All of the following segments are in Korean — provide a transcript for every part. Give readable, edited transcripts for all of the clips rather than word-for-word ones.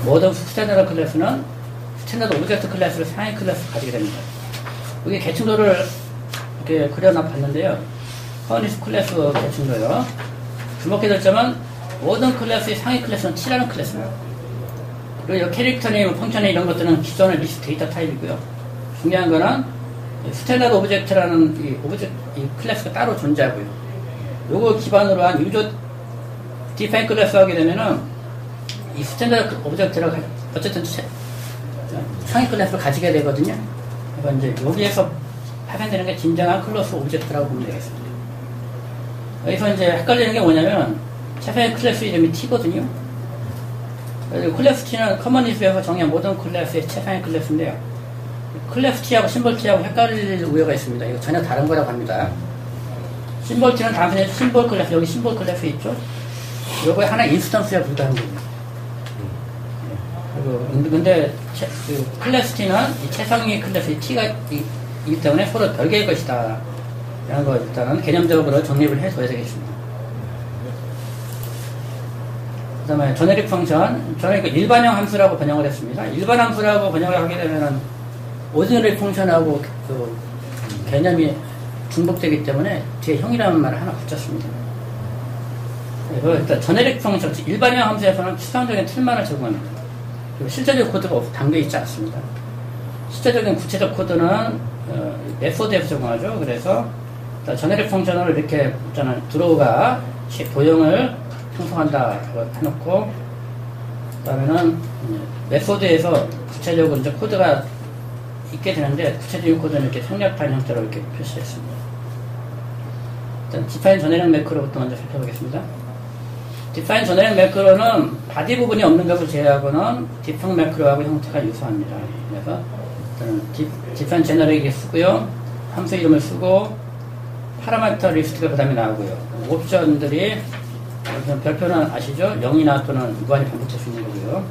모든 스탠다드 클래스는 스탠다드 오브젝트 클래스를 상위 클래스 가지게 됩니다. 여기 계층도를 이렇게 그려놔 봤는데요. 커니스 클래스 계층도요. 주목해야 될 점은 모든 클래스의 상위 클래스는 T라는 클래스입니다. 그리고 캐릭터 네임, 펑션 네임 이런 것들은 기존의 리스트 데이터 타입이고요. 중요한 거는 스탠다드 오브젝트라는 이 클래스가 따로 존재하고요. 요거 기반으로 한 유저 디파인 클래스 하게 되면은 이 스탠다드 오브젝트를 어쨌든 상위 클래스를 가지게 되거든요. 그래서 이제 여기에서 발견되는 게 진정한 클래스 오브젝트라고 보면 되겠습니다. 여기서 이제 헷갈리는 게 뭐냐면 최상위 클래스 이름이 T거든요. 클래스 T는 커머니스에서 정의한 모든 클래스의 최상위 클래스인데요. 클래스 T하고 심볼 T하고 헷갈릴 우려가 있습니다. 이거 전혀 다른 거라고 합니다. 심볼 T는 단순히 심볼 클래스, 여기 심볼 클래스 있죠? 요거에 하나의 인스턴스에 불과한 겁니다. 그리고 근데 클래스 T는 이 최상위 클래스의 T가 있기 때문에 서로 별개의 것이다. 라는 거 일단은 개념적으로 정립을 해둬야 되겠습니다. 그 다음에 제네릭 펑션, 저는 일반형 함수라고 번역을 했습니다. 일반 함수라고 번역을 하게 되면은 오디너리 펑션하고 그 개념이 중복되기 때문에 뒤에 형이라는 말을 하나 붙였습니다. 그리고 일단 제네릭 펑션, 일반형 함수에서는 추상적인 틀만을 제공합니다. 그리고 실제적 코드가 담겨 있지 않습니다. 실제적인 구체적 코드는 메소드에서 제공하죠. 그래서 제네릭 펑션을 이렇게 있잖아요. 드로우가 도형을 형성한다고 해놓고, 그 다음에는 메소드에서 구체적으로 이제 코드가 있게 되는데, 구체적인 코드는 이렇게 생략판 형태로 이렇게 표시했습니다. 일단 디파인 제네릭 매크로부터 먼저 살펴보겠습니다. 디파인 제네릭 매크로는 바디 부분이 없는 것을 제외하고는 디펑 매크로하고 형태가 유사합니다. 그래서 일단 디파인 제네릭을 쓰고요, 함수 이름을 쓰고, 파라미터 리스트가 그 다음에 나오고요. 옵션들이 별표는 아시죠? 0이나 또는 무한히 반복될 수 있는 거고요.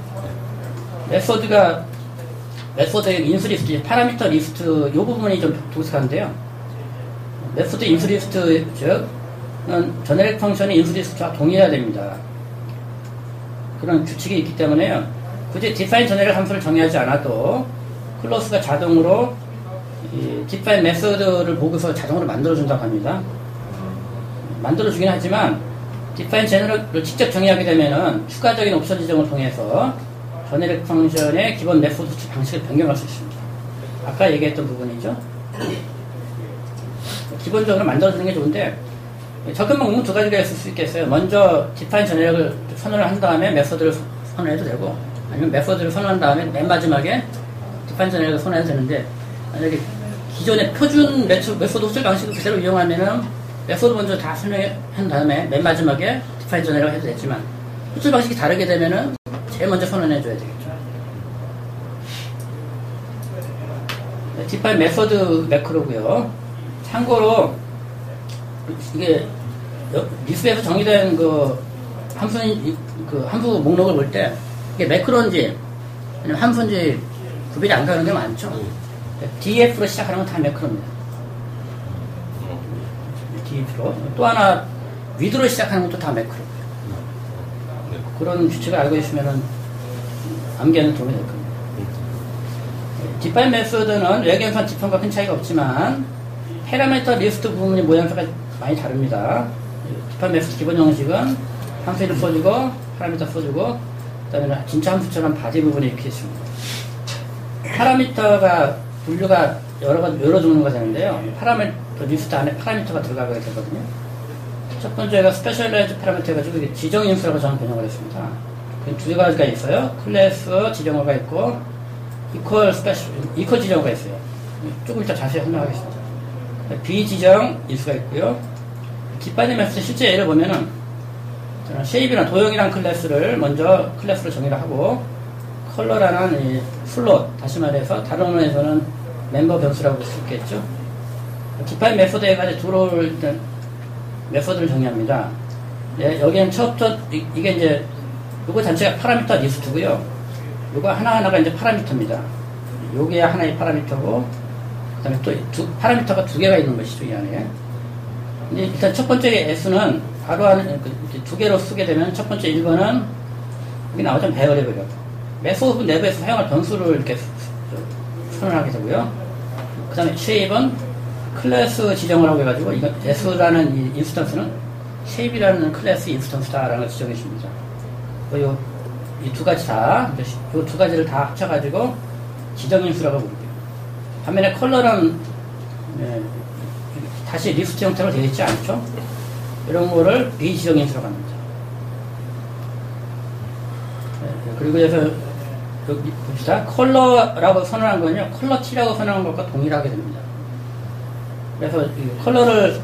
메소드의 인수 리스트, 파라미터 리스트, 이 부분이 좀 독특한데요. 메소드 인수 리스트, 즉, 제네릭 펑션의 인수 리스트와 동일해야 됩니다. 그런 규칙이 있기 때문에요. 굳이 디파인 제네릭 함수를 정의하지 않아도 클로스가 자동으로 이 디파인 메소드를 보고서 자동으로 만들어준다고 합니다. 만들어주긴 하지만 디파인 제너럴을 직접 정의하게 되면은 추가적인 옵션 지정을 통해서 제네릭 펑션의 기본 메소드 방식을 변경할 수 있습니다. 아까 얘기했던 부분이죠. 기본적으로 만들어주는 게 좋은데 접근방 의문 두 가지가 있을 수 있겠어요. 먼저 디파인 제너럴을 선언을 한 다음에 메소드를 선언해도 되고, 아니면 메소드를 선언한 다음에 맨 마지막에 디파인 제너럴을 선언해도 되는데, 만약에 기존의 표준 메소드 호출 방식을 그대로 이용하면은 메소드 먼저 다 설명한 다음에 맨 마지막에 디파인 제너럴을 해도 되지만, 호출 방식이 다르게 되면은 제일 먼저 선언해줘야 되겠죠. 디파인 메소드 매크로고요. 참고로 이게 리스트에서 정의된 함수 목록을 볼 때 이게 매크로인지 아니면 함수인지 구별이 안 가는 게 많죠. DF로 시작하는 건 다 매크로입니다. DF로. 또 하나 위드로 시작하는 것도 다 매크로고요. 그런 규칙을 알고 있으면 암기하는 도움이 될 겁니다. 디파인 메소드는 외계에서는 디파인과 큰 차이가 없지만 파라미터 리스트 부분의 모양새가 많이 다릅니다. 디파인 메소드 기본 형식은 함수 이름 써주고 파라미터 써주고, 그 다음에 진짜 함수처럼 바디 부분이 이렇게 있습니다. 파라미터가 분류가 여러 종류가 되는데요. 파라미터 리스트 안에 파라미터가 들어가게 되거든요. 첫 번째가 스페셜라이즈 파라미터 해가지고 지정 인수라고 저는 번역을 했습니다. 두 가지가 있어요. 클래스 지정어가 있고 이퀄 지정어가 있어요. 조금 이따 자세히 설명하겠습니다. 비지정 인수가 있고요. 디파인 메소드 실제 예를 보면은 쉐입이나 도형이란 클래스를 먼저 클래스로 정의를 하고, 컬러라는 이 슬롯, 다시 말해서 다른 언어에서는 멤버 변수라고 볼 수 있겠죠. 디파인 메소드에 가지고 들어올 메소드를 정의합니다. 네, 여기는 첫부터 이게 이제 요거 전체가 파라미터 리스트고요. 요거 하나하나가 이제 파라미터입니다. 요게 하나의 파라미터고, 그 다음에 또 파라미터가 두 개가 있는 것이죠, 이 안에. 근데 일단 첫 번째 S는 바로 두 개로 쓰게 되면 첫 번째 1번은 여기 나오죠, 베어리블이요. 메소드 내부에서 사용할 변수를 이렇게 선언하게 되고요. 그 다음에 쉐입은 클래스 지정을 하고 해가지고, 이거 S라는 이 인스턴스는 쉐입이라는 클래스 인스턴스다라는 걸 지정해 줍니다. 이 두 가지 다, 이 두 가지를 다 합쳐가지고 지정 인수라고 부르고요. 반면에 컬러는, 다시 리스트 형태로 되어 있지 않죠? 이런 거를 비지정 인수라고 합니다. 그리고 그래서 여기 봅시다. 컬러라고 선언한 거는요, 컬러 T라고 선언한 것과 동일하게 됩니다. 그래서 이 컬러를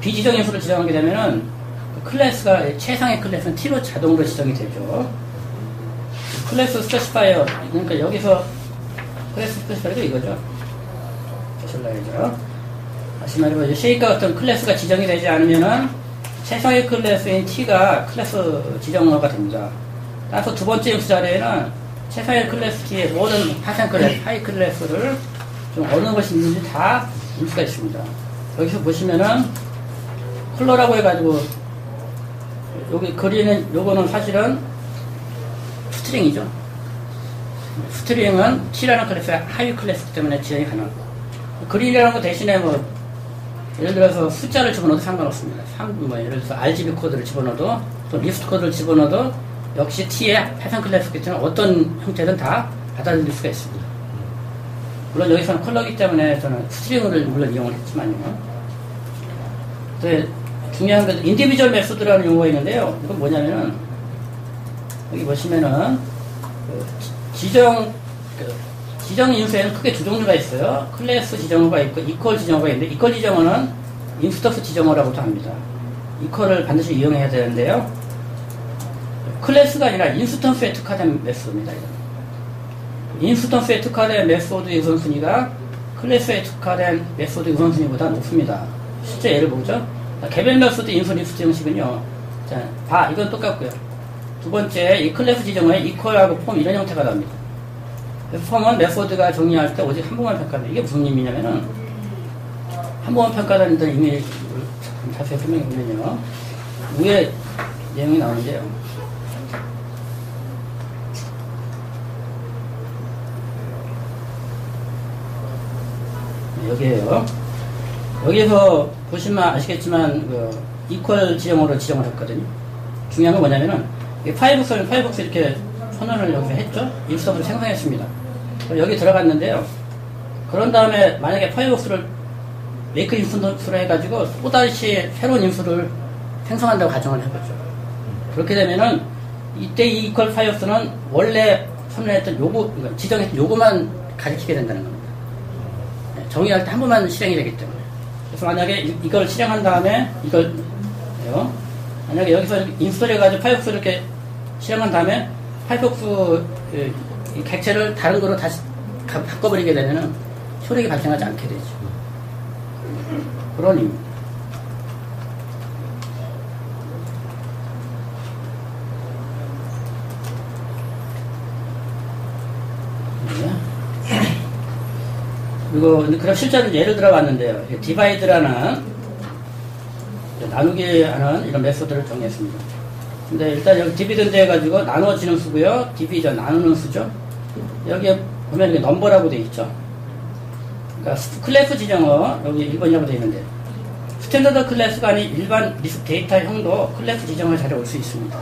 비지정 인수로 지정하게 되면은 그 클래스가 최상의 클래스는 T로 자동으로 지정이 되죠. 클래스 스페시파이어, 그러니까 여기서 클래스 스페시파이어도 이거죠. 보실래야죠. 다시 말해서 쉐이크와 같은 클래스가 지정이 되지 않으면은 최상의 클래스인 T가 클래스 지정어가 됩니다. 따라서 두 번째 인수 자리에는 최상의 클래스 T의 모든 하상 클래스, 하이 클래스를 좀 어느 것이 있는지 다 볼 수가 있습니다. 여기서 보시면은 컬러라고 해가지고 여기 그리는 요거는 사실은 스트링이죠. 스트링은 T라는 클래스가 하위 클래스이기 때문에 지정이 가능하고, 그린이라는 거 대신에 뭐 예를 들어서 숫자를 집어넣어도 상관없습니다. 예를 들어서 RGB 코드를 집어넣어도 또 리스트 코드를 집어넣어도 역시 T의 해상 클래스이기 때문에 어떤 형태든 다 받아들일 수가 있습니다. 물론 여기서는 컬러이기 때문에 저는 스트링을 물론 이용을 했지만요. 중요한 건 인디비주얼 메소드라는 용어가 있는데요. 이건 뭐냐면은 여기 보시면은 지정 인수에는 크게 두 종류가 있어요. 클래스 지정어가 있고 이퀄 지정어가 있는데, 이퀄 지정어는 인스턴스 지정어라고도 합니다. 이퀄을 반드시 이용해야 되는데요. 클래스가 아니라 인스턴스에 특화된 메소드입니다. 인스턴스에 특화된 메소드의 우선순위가 클래스에 특화된 메소드의 우선순위보다 높습니다. 실제 예를 보죠. 개별 메소드 인수 리스트 형식은요. 자, 이건 똑같고요. 두 번째, 이 클래스 지정어에 이퀄하고 폼 이런 형태가 나옵니다. 그래서 폼은 메소드가 정리할 때 오직 한 번만 평가한다. 이게 무슨 의미냐면은 한 번만 평가한다는 의미를 자세히 설명해 보면요. 위에 내용이 나오는데요. 여기에요. 여기에서 보시면 아시겠지만 이퀄 지정으로 지정을 했거든요. 중요한 건 뭐냐면은 파이브스 이렇게 선언을 여기서 했죠. 인스턴스를 생성했습니다. 여기 들어갔는데요. 그런 다음에 만약에 파이브스를 메이크 인스턴스로 해가지고 또다시 새로운 인수를 생성한다고 가정을 해보죠. 그렇게 되면은 이때 이 이퀄 파이브스는 원래 선언했던 요거, 그러니까 지정했던 요거만 가리키게 된다는 겁니다. 정의할 때 한 번만 실행이 되기 때문에. 그래서 만약에 이걸 실행한 다음에 만약에 여기서 인스톨 해가지고 파이어폭스 이렇게 실행한 다음에 파이어폭스 객체를 다른 거로 다시 바꿔버리게 되면은 효력이 발생하지 않게 되죠. 그런 의미입니다. 그리고 그럼 실제로 예를 들어 봤는데요. 디바이드라는 나누기 하는 이런 메소드를 정했습니다. 근데 일단 여기 디비전드 해가지고 나눠지는 수고요. 디비전 나누는 수죠. 여기에 보면 이게 넘버라고 되어 있죠. 그러니까 클래스 지정어 여기 1번이라고 되어 있는데, 스탠더드 클래스가 아닌 일반 리스트 데이터형도 클래스 지정을 자리에 올 수 있습니다.